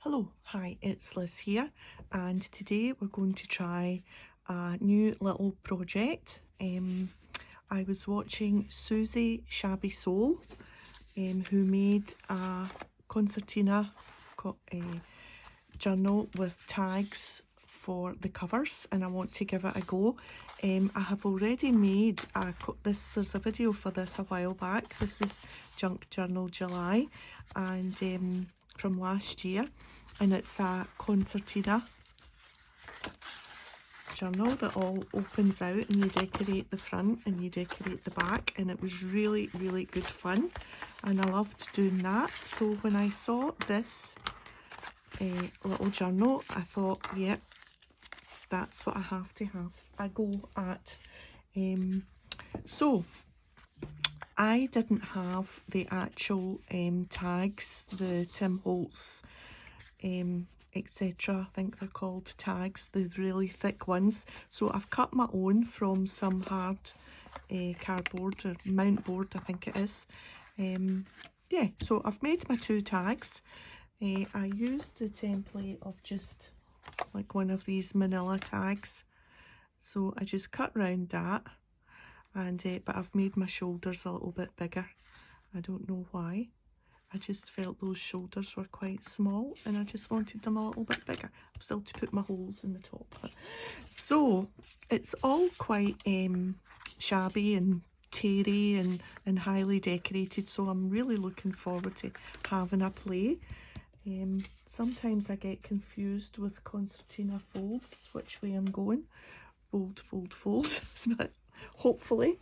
Hello, hi, it's Liz here, and today we're going to try a new little project. I was watching Suzy ShabbySoul, who made a concertina journal with tags for the covers, and I want to give it a go. I have already made there's a video for this a while back. This is Junk Journal July, and from last year, and it's a concertina journal that all opens out, and you decorate the front and you decorate the back, and it was really good fun, and I loved doing that. So when I saw this little journal, I thought, yep, that's what I have to have a go at. So I didn't have the actual tags, the Tim Holtz etc. I think they're called tags, the really thick ones. So I've cut my own from some hard cardboard or mount board, I think it is. Yeah, so I've made my two tags. I used the template of just like one of these manila tags. So I just cut round that, and but I've made my shoulders a little bit bigger. I don't know why. I just felt those shoulders were quite small, and I just wanted them a little bit bigger. I'm still to put my holes in the top. So it's all quite shabby and teary and highly decorated, so I'm really looking forward to having a play. Sometimes I get confused with concertina folds, which way I'm going. Fold, fold, fold. But hopefully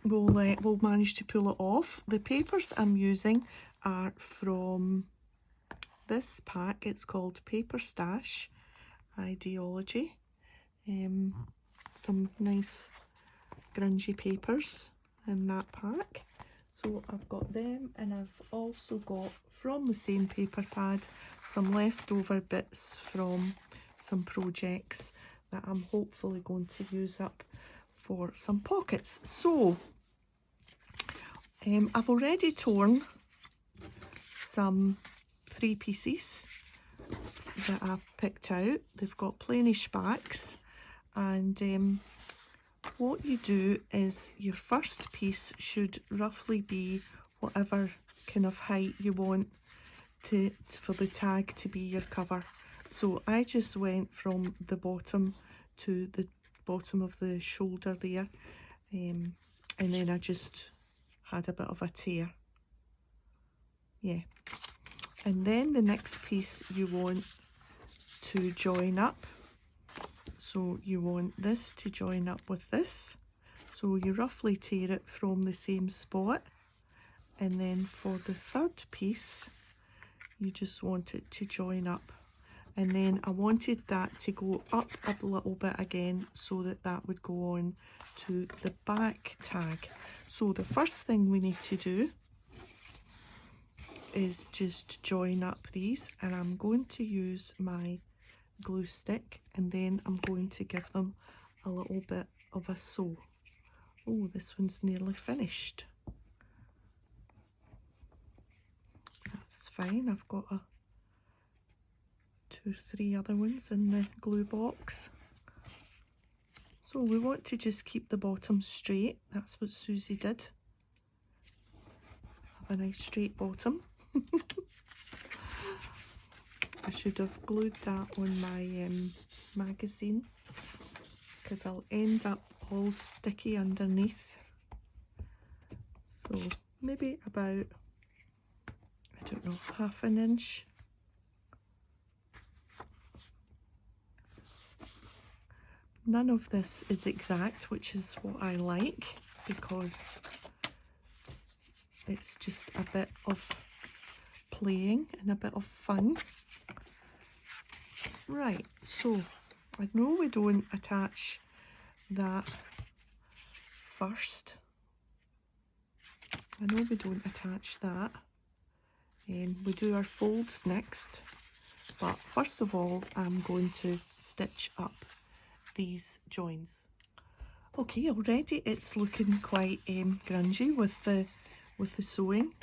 we'll manage to pull it off. The papers I'm using are from this pack. It's called Paper Stash Ideology. Some nice grungy papers in that pack. So I've got them, and I've also got from the same paper pad some leftover bits from some projects that I'm hopefully going to use up for some pockets. So I've already torn some 3 pieces that I've picked out. They've got plainish backs, and what you do is your first piece should roughly be whatever kind of height you want for the tag to be your cover. So I just went from the bottom to the bottom of the shoulder there, and then I just had a bit of a tear. Yeah, and then the next piece you want to join up. So you want this to join up with this. So you roughly tear it from the same spot. And then for the third piece, you just want it to join up. And then I wanted that to go up a little bit again, so that that would go on to the back tag. So the first thing we need to do is just join up these, and I'm going to use my glue stick, and then I'm going to give them a little bit of a sew. Oh, this one's nearly finished. That's fine. I've got 2 or 3 other ones in the glue box. So we want to just keep the bottom straight. That's what Suzy did. Have a nice straight bottom. I should have glued that on my magazine, because I'll end up all sticky underneath. So maybe about, I don't know, 1/2 inch. None of this is exact, which is what I like, because it's just a bit of playing and a bit of fun. Right, so I know we don't attach that first. I know we don't attach that. We do our folds next, but first of all I'm going to stitch up these joins. Okay, already it's looking quite grungy with the sewing,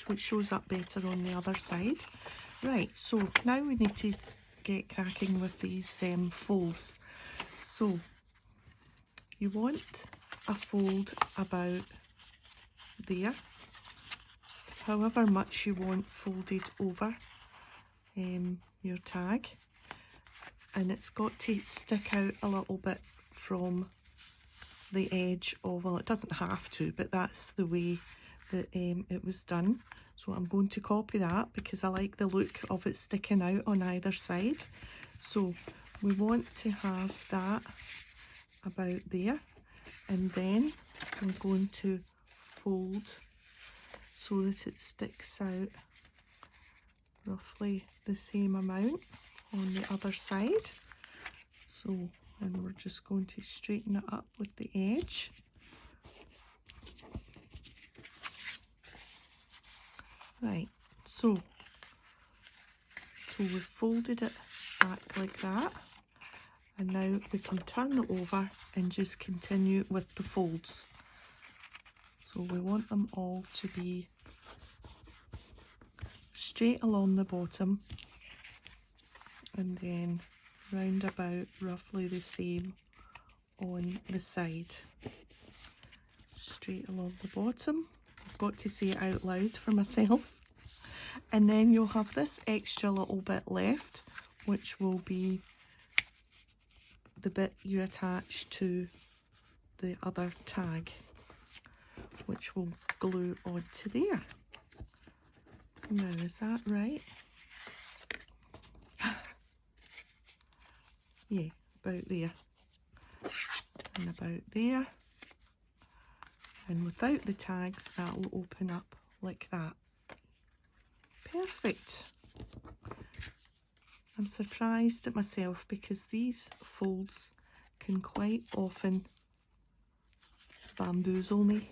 which shows up better on the other side. Right, so now we need to get cracking with these folds. So you want a fold about there, however much you want folded over your tag, and it's got to stick out a little bit from the edge of, well, it doesn't have to, but that's the way that it was done. So I'm going to copy that because I like the look of it sticking out on either side. So we want to have that about there, and then I'm going to fold so that it sticks out roughly the same amount on the other side. So, and we're just going to straighten it up with the edge. Right, so we've folded it back like that, and now we can turn it over and just continue with the folds. So we want them all to be straight along the bottom, and then round about roughly the same on the side. Straight along the bottom. I've got to say it out loud for myself. And then you'll have this extra little bit left, which will be the bit you attach to the other tag, which will glue onto there. Now, is that right? Yeah, about there. And about there. And without the tags, that will open up like that. Perfect. I'm surprised at myself because these folds can quite often bamboozle me.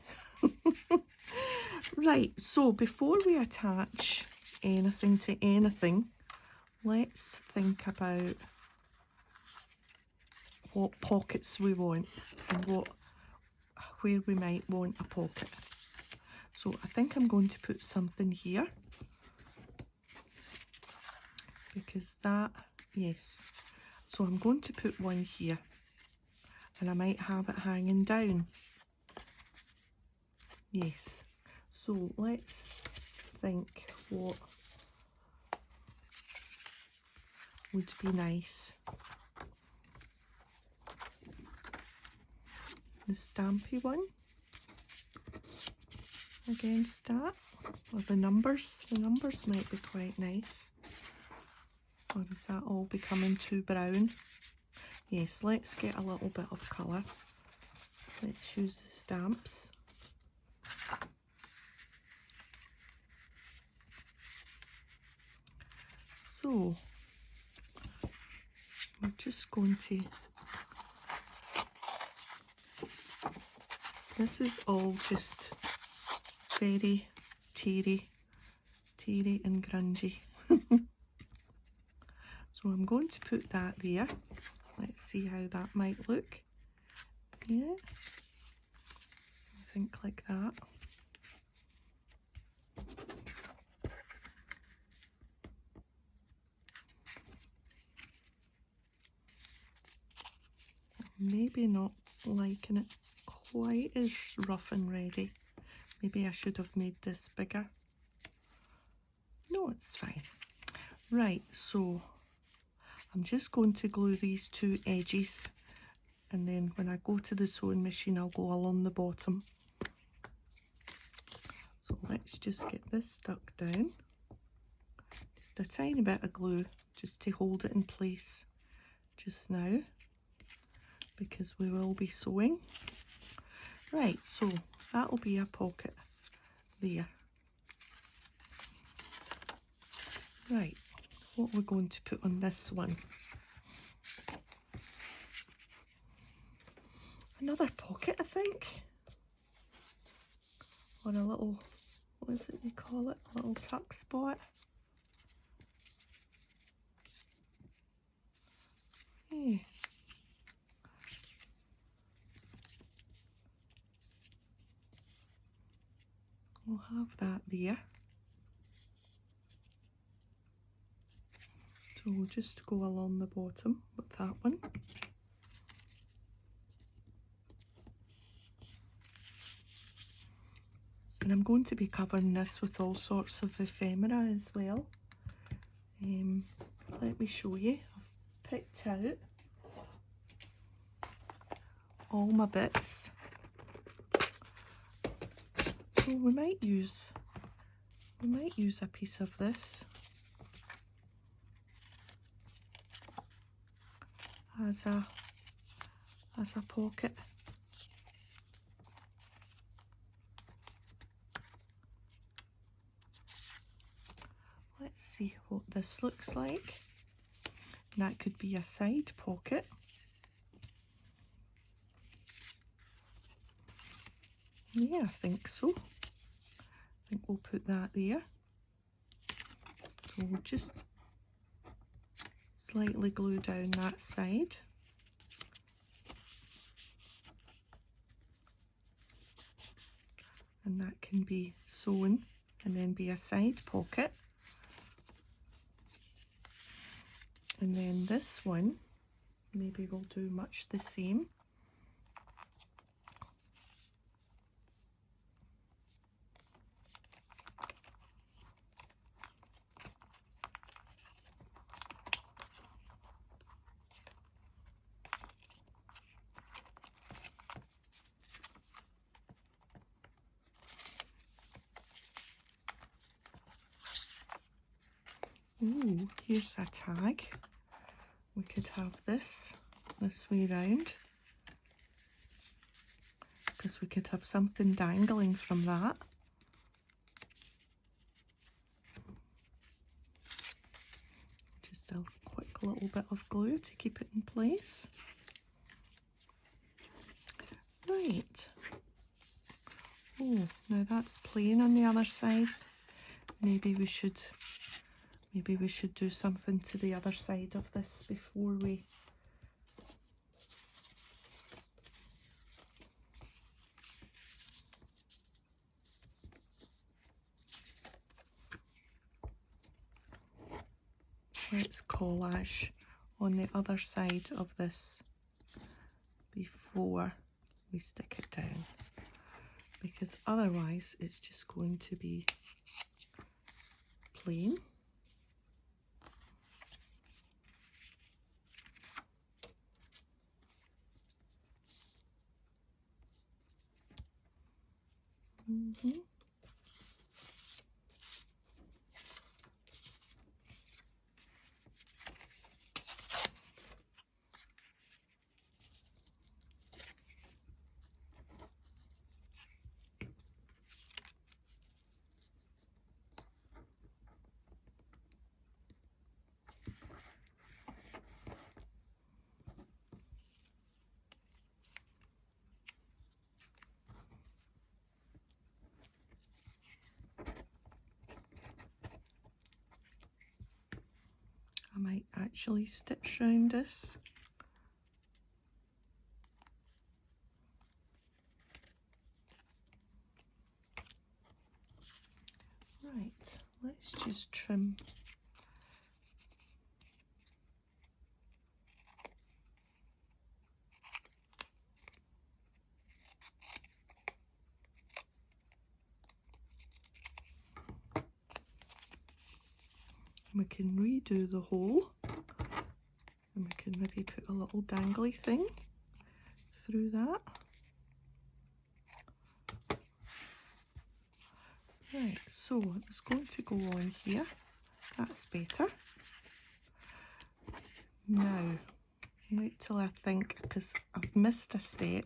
Right, so before we attach anything to anything, let's think about what pockets we want and where we might want a pocket. So I think I'm going to put something here, because that, yes. So I'm going to put one here, and I might have it hanging down. Yes. So let's think what would be nice. The stampy one against that, or the numbers. The numbers might be quite nice. Or is that all becoming too brown? Yes, let's get a little bit of colour. Let's use the stamps. So we're just going to, this is all just very teary and grungy. So I'm going to put that there. Let's see how that might look. Yeah, I think like that. Maybe not liking it quite as rough and ready. Maybe I should have made this bigger. No, it's fine. Right, so I'm just going to glue these two edges, and then when I go to the sewing machine, I'll go along the bottom. So let's just get this stuck down. Just a tiny bit of glue just to hold it in place just now, because we will be sewing. Right, so that'll be a pocket there. Right, what we're going to put on this one. Another pocket, I think. Or a little, what is it you call it? A little tuck spot. Yeah. We'll have that there. So we'll just go along the bottom with that one. And I'm going to be covering this with all sorts of ephemera as well. Let me show you. I've picked out all my bits. So we might use a piece of this as a pocket. Let's see what this looks like. And that could be a side pocket. Yeah, I think so. I think we'll put that there. So we'll just slightly glue down that side. And that can be sewn and then be a side pocket. And then this one, maybe we'll do much the same. Ooh, here's a tag. We could have this way round, because we could have something dangling from that. Just a quick little bit of glue to keep it in place. Right. Oh, now that's plain on the other side. Maybe we should do something to the other side of this before we... Let's collage on the other side of this before we stick it down, because otherwise it's just going to be plain. I might actually stitch round this. Right, let's just trim. We can redo the hole, and we can maybe put a little dangly thing through that. Right, so it's going to go on here. That's better. Now, wait till I think, because I've missed a step.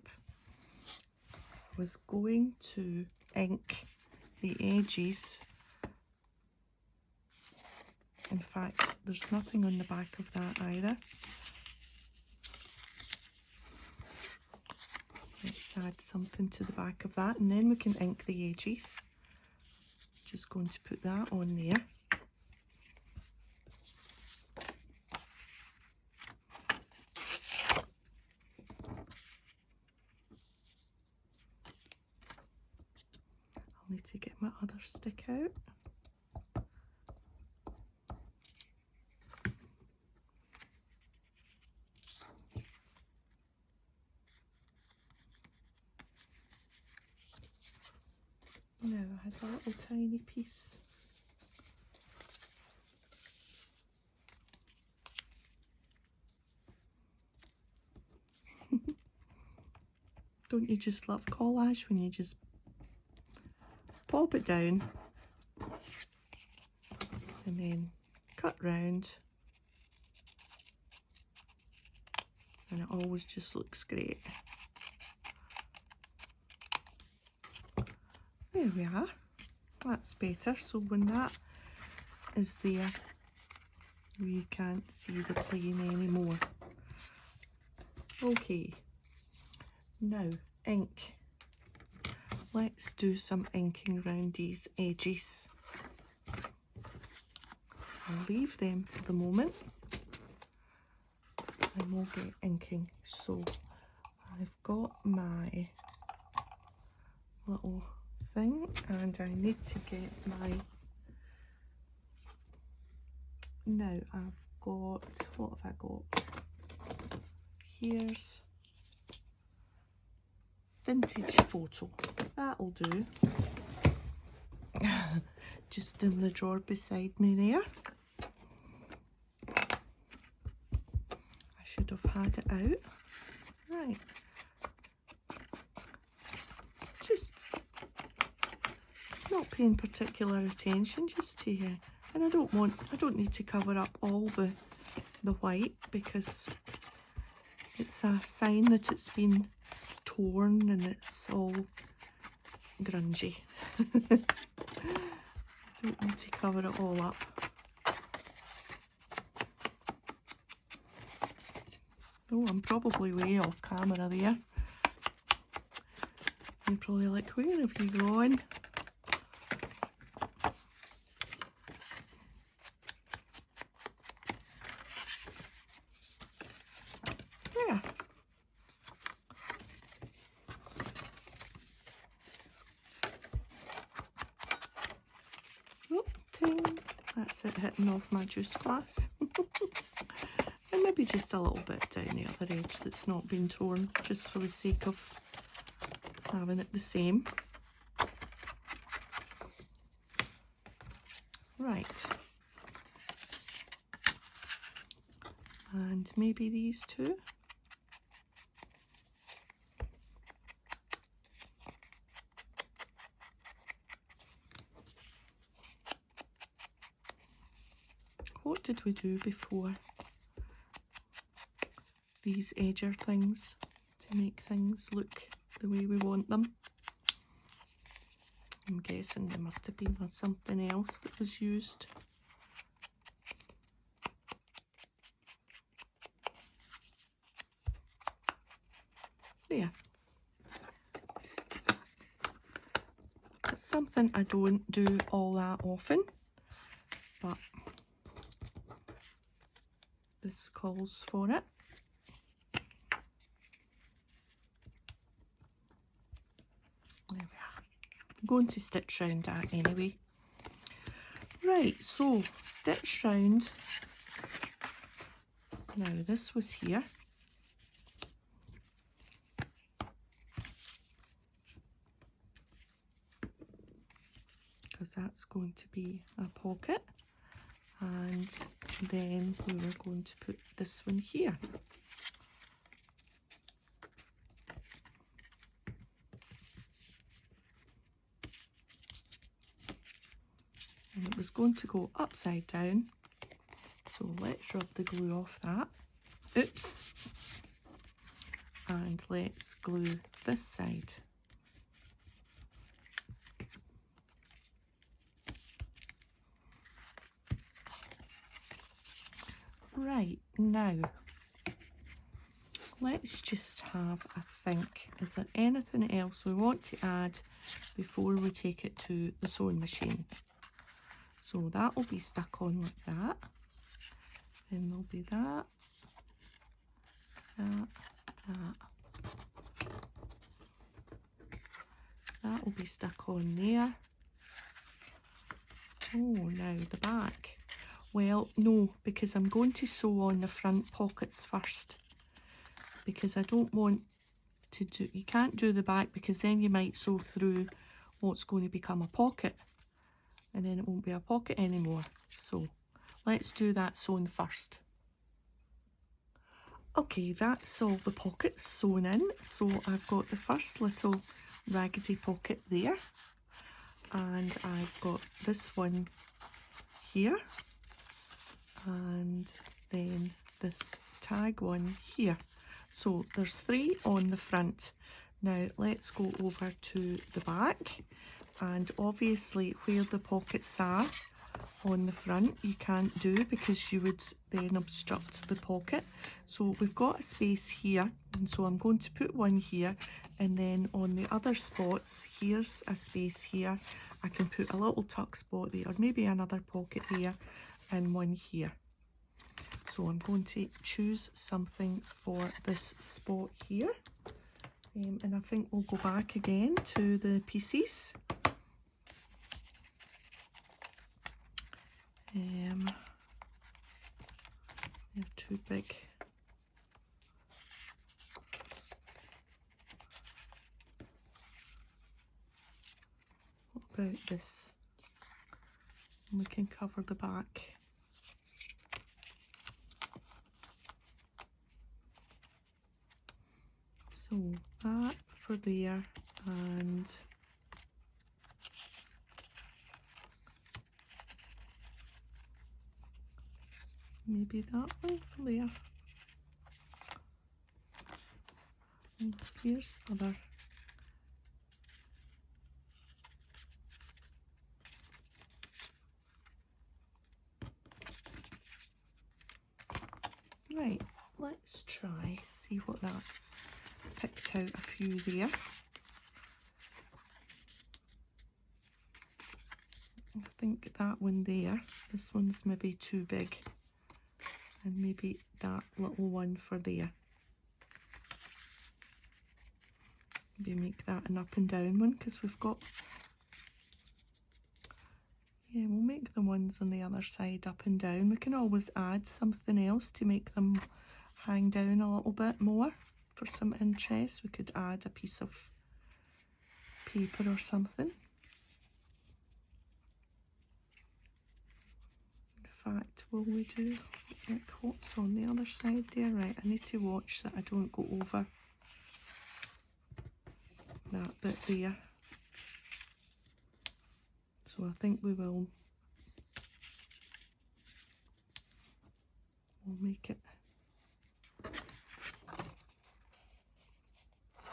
I was going to ink the edges. In fact, there's nothing on the back of that either. Let's add something to the back of that, and then we can ink the edges. Just going to put that on there. I'll need to get my other stick out. Now I had a little tiny piece. Don't you just love collage when you just pop it down and then cut round, and it always just looks great. There we are, that's better. So when that is there, you can't see the plane anymore. Okay, now ink. Let's do some inking around these edges. I'll leave them for the moment and we'll get inking. So I've got my little thing and I need to get my, now I've got, what have I got? Here's vintage photo, that'll do. Just in the drawer beside me there. I should have had it out. Right. Just not paying particular attention, just to here. And I don't need to cover up all the white because it's a sign that it's been torn and it's all grungy. I don't need to cover it all up. Oh, I'm probably way off camera there. You're probably like, where have you gone? There. Oh, ting. That's it hitting off my juice glass. And maybe just a little bit down the other edge that's not been torn, just for the sake of having it the same. Right. And maybe these two. What did we do before? These edger things to make things look the way we want them. I'm guessing there must have been something else that was used. There. It's something I don't do all that often, but this calls for it. There we are. I'm going to stitch round that anyway. Right, so stitch round. Now this was here. Because that's going to be a pocket. And then we were going to put this one here. And it was going to go upside down, so let's rub the glue off that. Oops. And let's glue this side. Right, now let's just have a think. Is there anything else we want to add before we take it to the sewing machine? So that will be stuck on like that. Then there'll be that, that. That will be stuck on there. Oh, now the back. Well, no, because I'm going to sew on the front pockets first. Because I don't want to do, you can't do the back because then you might sew through what's going to become a pocket, and then it won't be a pocket anymore. So let's do that sewing first. Okay, that's all the pockets sewn in. So I've got the first little raggedy pocket there, and I've got this one here, and then this tag one here. So there's 3 on the front. Now let's go over to the back, and obviously where the pockets are on the front you can't do, because you would then obstruct the pocket. So we've got a space here, and so I'm going to put one here, and then on the other spots, here's a space here. I can put a little tuck spot there, or maybe another pocket there, and one here. So I'm going to choose something for this spot here, and I think we'll go back again to the pieces. They're too big. What about this? And we can cover the back. So that for there, and maybe that one for there. And here's other. Right, let's try, see what that's. Picked out a few there. I think that one there, this one's maybe too big, and maybe that little one for there. Maybe make that an up and down one, because we've got, yeah, we'll make the ones on the other side up and down. We can always add something else to make them hang down a little bit more. For some interest, we could add a piece of paper or something. In fact, will we do like what's on the other side there? Right, I need to watch that I don't go over that bit there. So I think we'll make it.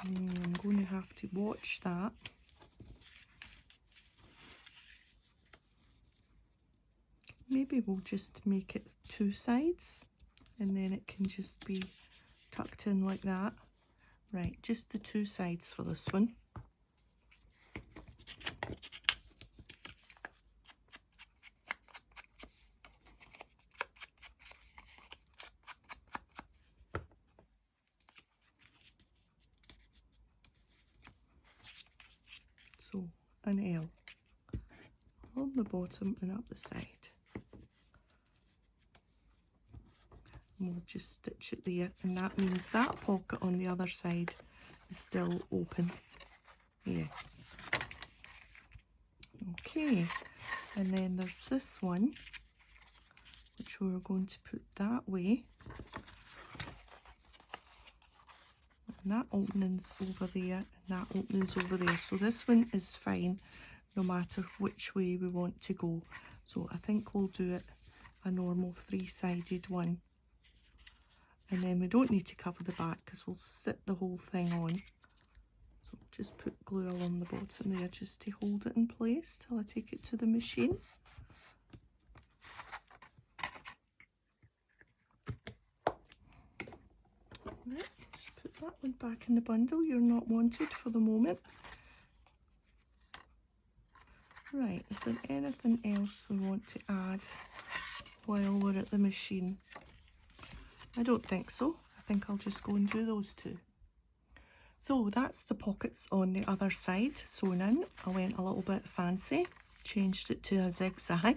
I'm going to have to watch that. Maybe we'll just make it 2 sides, and then it can just be tucked in like that. Right, just the 2 sides for this one. So an L on the bottom and up the side. And we'll just stitch it there, and that means that pocket on the other side is still open. Yeah. Okay, and then there's this one, which we're going to put that way. And that opening's over there, and that opening's over there. So this one is fine, no matter which way we want to go. So I think we'll do it a normal 3-sided one. And then we don't need to cover the back, because we'll sit the whole thing on. So just put glue along the bottom there just to hold it in place till I take it to the machine. Right, just put that one back in the bundle. You're not wanted for the moment. Right, is there anything else we want to add while we're at the machine? I don't think so. I think I'll just go and do those 2. So that's the pockets on the other side sewn in. I went a little bit fancy, changed it to a zigzag.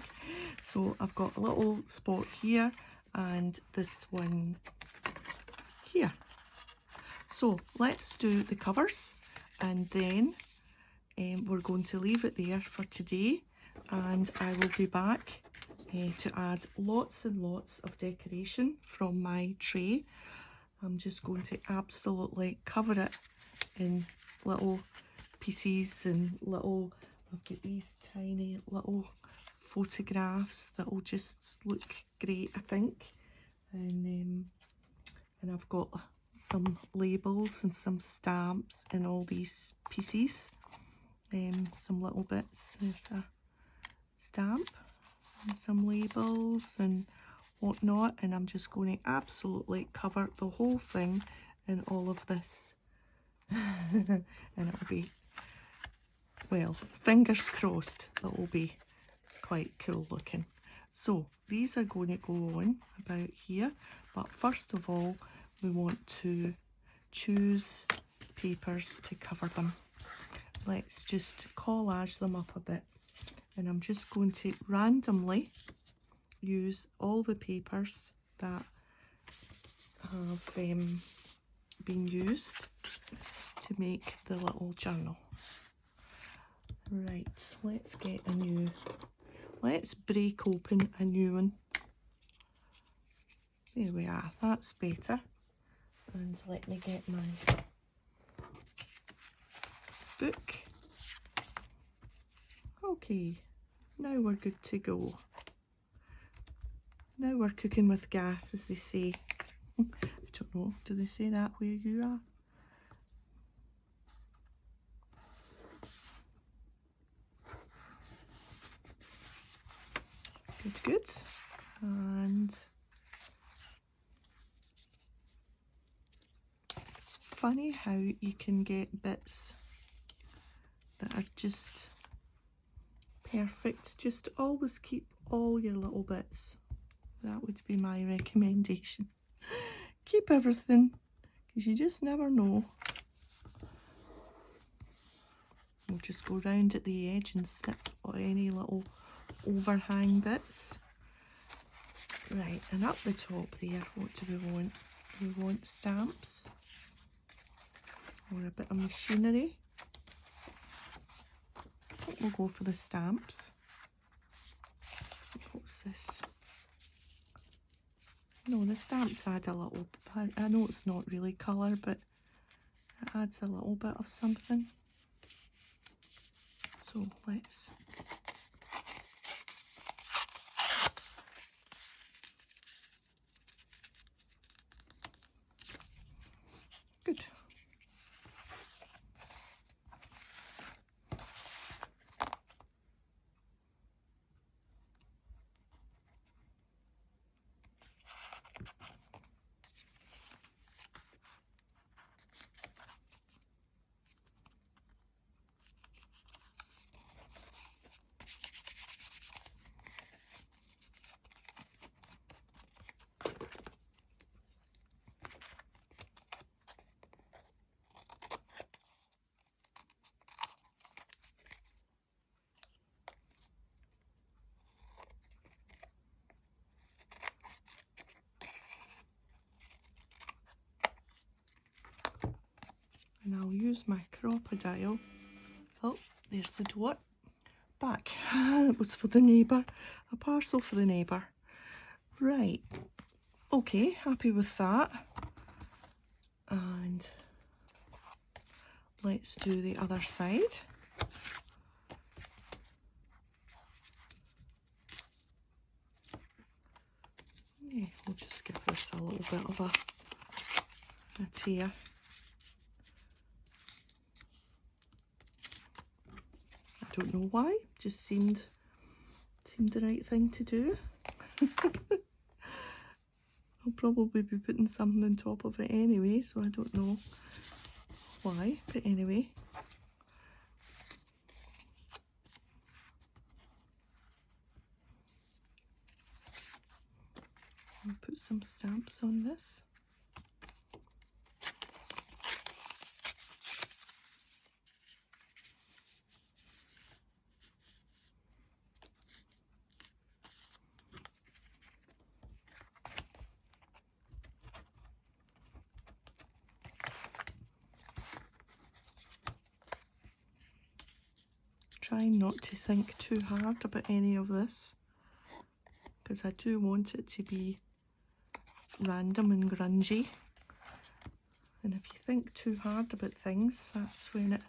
So I've got a little spot here and this one here. So let's do the covers, and then we're going to leave it there for today, and I will be back to add lots and lots of decoration from my tray. I'm just going to absolutely cover it in little pieces and little, I've got these tiny little photographs that will just look great, I think. And I've got some labels and some stamps in all these pieces. Some little bits, there's a stamp and some labels and whatnot, and I'm just going to absolutely cover the whole thing in all of this. And it'll be, well, fingers crossed, it will be quite cool looking. So these are going to go on about here, but first of all we want to choose papers to cover them. Let's just collage them up a bit, and I'm just going to randomly use all the papers that have been used to make the little journal. Right, let's break open a new one. There we are, that's better. And let me get my book. Okay, now we're good to go. Now we're cooking with gas, as they say. I don't know, do they say that where you are? Good, good. And it's funny how you can get bits that are just perfect. Just always keep all your little bits. That would be my recommendation. Keep everything, because you just never know. We'll just go round at the edge and snip any little overhang bits. Right, and up the top there, what do we want? We want stamps or a bit of machinery. I think we'll go for the stamps. What's this? No, the stamps add a little, I know it's not really colour, but it adds a little bit of something. So let's good. And I'll use my crocodile. Oh, there's the door. Back. It was for the neighbour. A parcel for the neighbour. Right. Okay, happy with that. And let's do the other side. Yeah, we'll just give this a little bit of a tear. I don't know why, just seemed the right thing to do. I'll probably be putting something on top of it anyway, so I don't know why, but anyway. I'll put some stamps on this. trying not to think too hard about any of this, because I do want it to be random and grungy. And if you think too hard about things, that's when it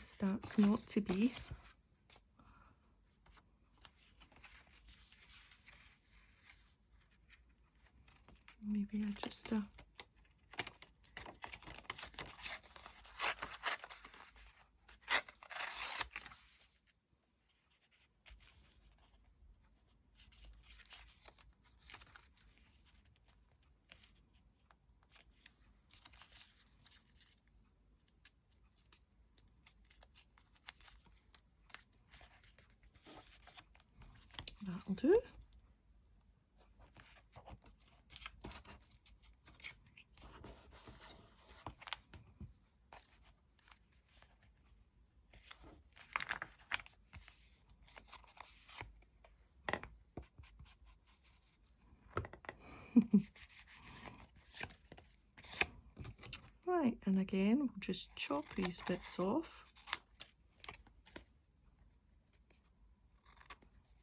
starts not to be. Maybe I just that'll do. Right, and again we'll just chop these bits off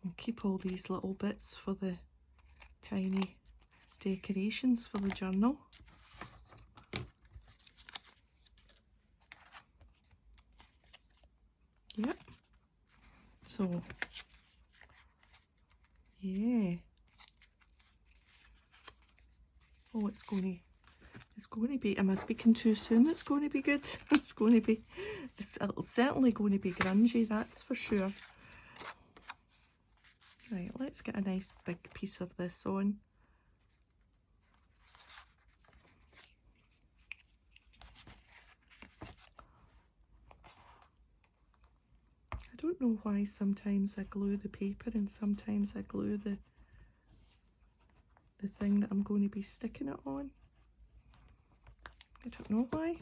and keep all these little bits for the tiny decorations for the journal. Yep, so yeah. Oh, it's going to be, am I speaking too soon? It's going to be good. It's going to be, it'll certainly going to be grungy, that's for sure. Right, let's get a nice big piece of this on. I don't know why sometimes I glue the paper and sometimes I glue the thing that I'm going to be sticking it on. I don't know why.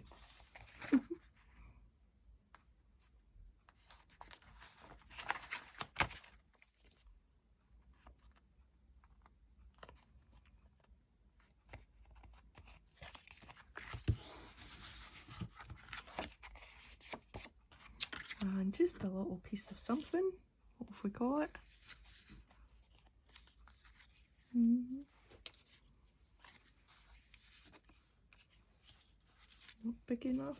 And just a little piece of something. What have we got? Not big enough.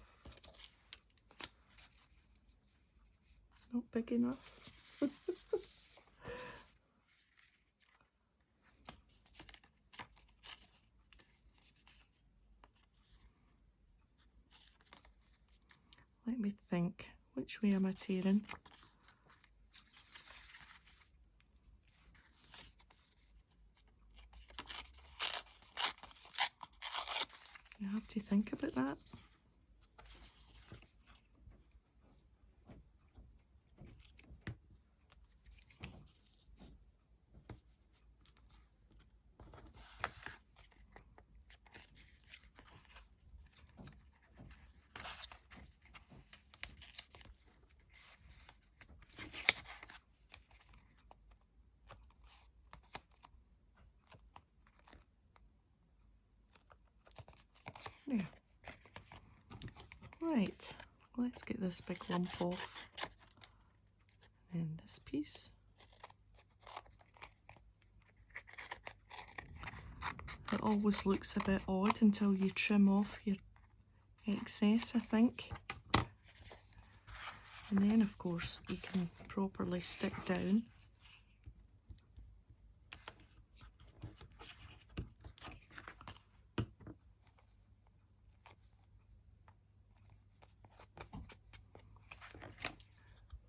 Not big enough. Let me think. Which way am I tearing? You have to think about that. There. Right, let's get this big lump off. And this piece. It always looks a bit odd until you trim off your excess, I think. And then of course you can properly stick down.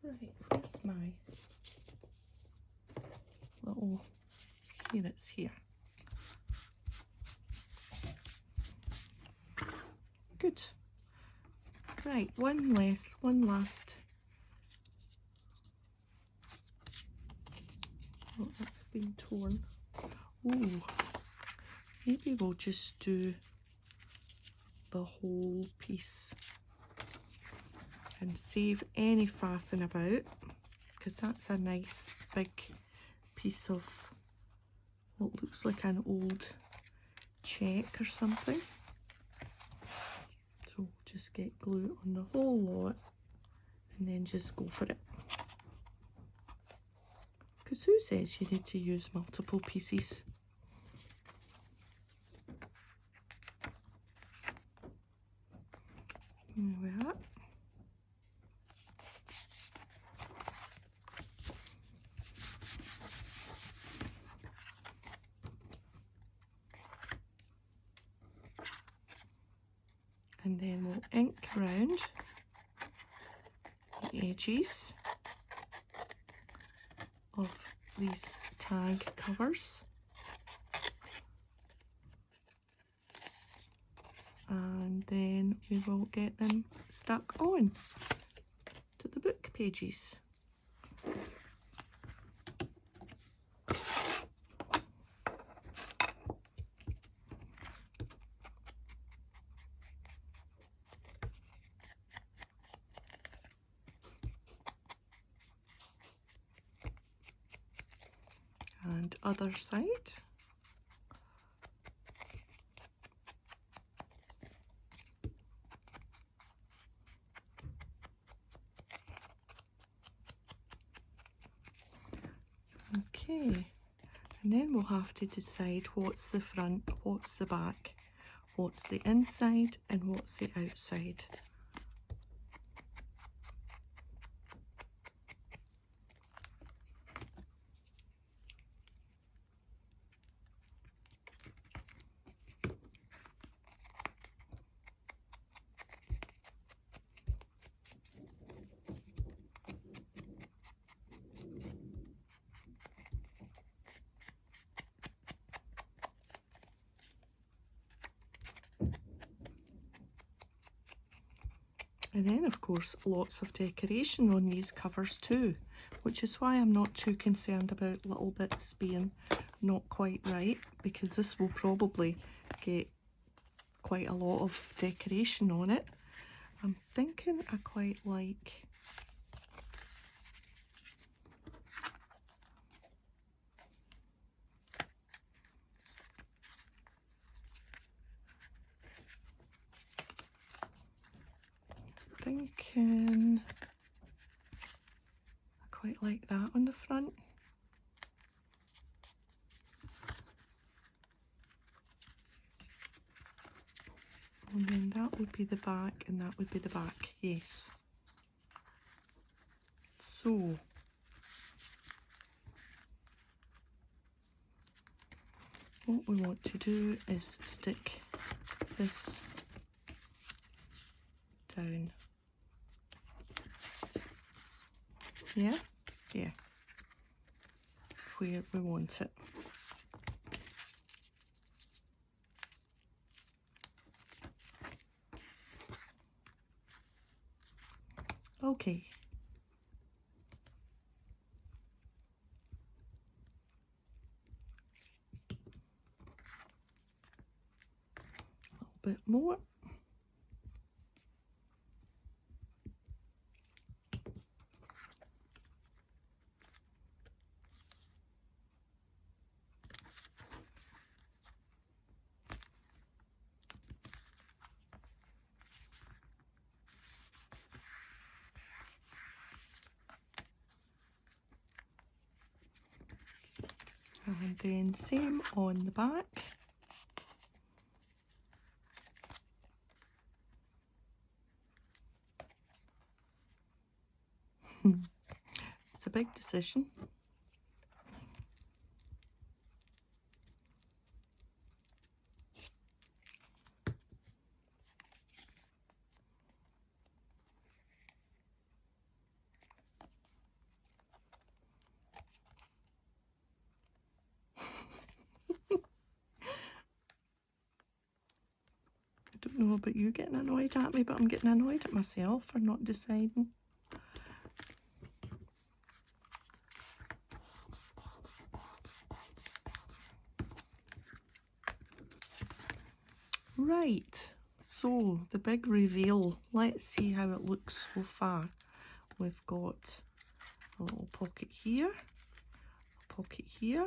Right, where's my little, here it's here. Good. Right, one last. Oh, that's been torn. Ooh, maybe we'll just do the whole piece and save any faffing about, because that's a nice big piece of what looks like an old check or something. So just get glue on the whole lot and then just go for it. Because who says you need to use multiple pieces? There we are. And then we'll ink around the edges of these tag covers, and then we will get them stuck on to the book pages. And other side. Okay, and then we'll have to decide what's the front, what's the back, what's the inside, and what's the outside. And then, of course, lots of decoration on these covers too, which is why I'm not too concerned about little bits being not quite right, because this will probably get quite a lot of decoration on it. I'm thinking I quite like that on the front. And then that would be the back, and that would be the back, yes. So, what we want to do is stick this down. Yeah? Yeah. Where we want it. Okay. A little bit more. And then same on the back. It's a big decision. I don't know about you getting annoyed at me, but I'm getting annoyed at myself for not deciding. Right, so the big reveal. Let's see how it looks so far. We've got a little pocket here, a pocket here,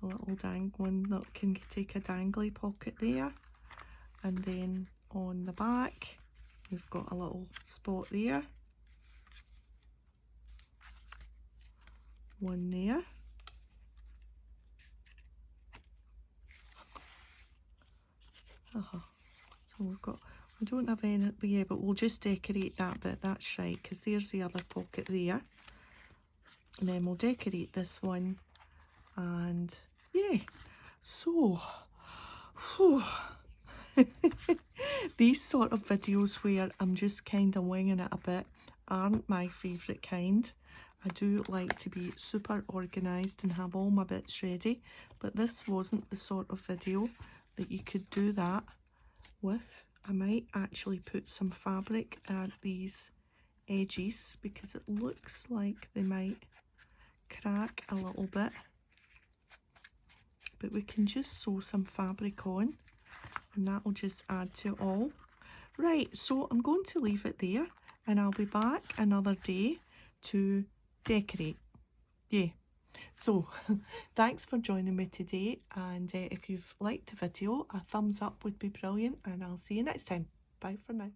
a little one that can take a dangly pocket there, and then on the back we've got a little spot there, one there, so we've got, we don't have any, but yeah, but we'll just decorate that bit, that's shy, because there's the other pocket there, and then we'll decorate this one, and yeah, so whew. These sort of videos where I'm just kind of winging it a bit aren't my favourite kind. I do like to be super organised and have all my bits ready, but this wasn't the sort of video that you could do that with. I might actually put some fabric at these edges because it looks like they might crack a little bit, but we can just sew some fabric on and that will just add to it all. Right, so I'm going to leave it there and I'll be back another day to decorate. Yeah, so thanks for joining me today, and if you've liked the video, a thumbs up would be brilliant, and I'll see you next time. Bye for now.